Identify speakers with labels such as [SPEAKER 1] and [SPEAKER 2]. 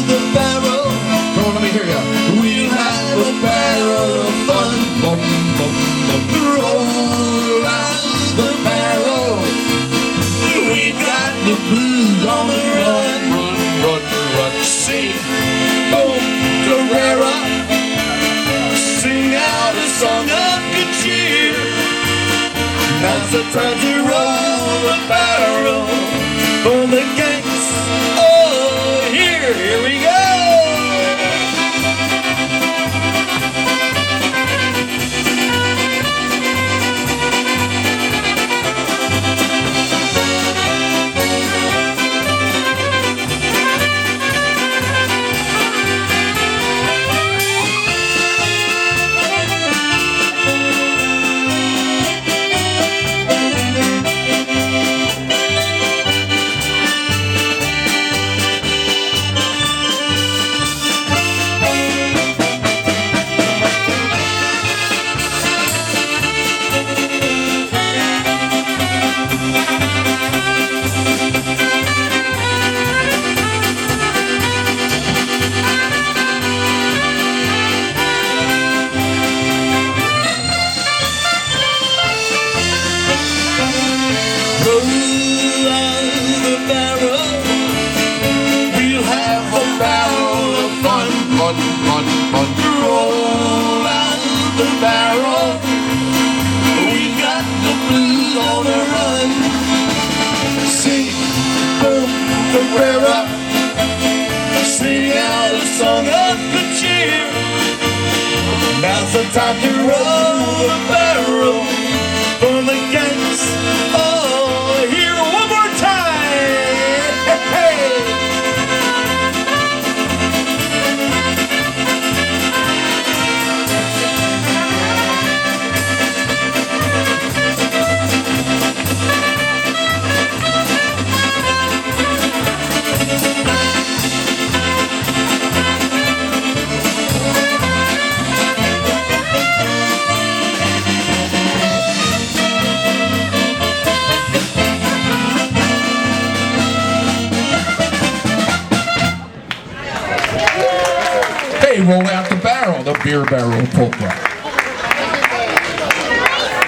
[SPEAKER 1] the barrel. Come on, let me hear ya. We'll have a barrel of fun. Bum, bum, bum. Roll out the barrel. We got the blues on the run, run, run, run. Sing, boom, Carrera. Sing out a song of good cheer. Now's the time to roll the barrel for the gangs. Oh, here we go. Fun, fun, fun. Roll out the barrel. We got the blues on the run. Sing, boom, Carrera. Sing out a song of good cheer. Now's the time to roll the barrel for the gangs. Oh, here one more time. Hey. Roll out the barrel, the beer barrel polka.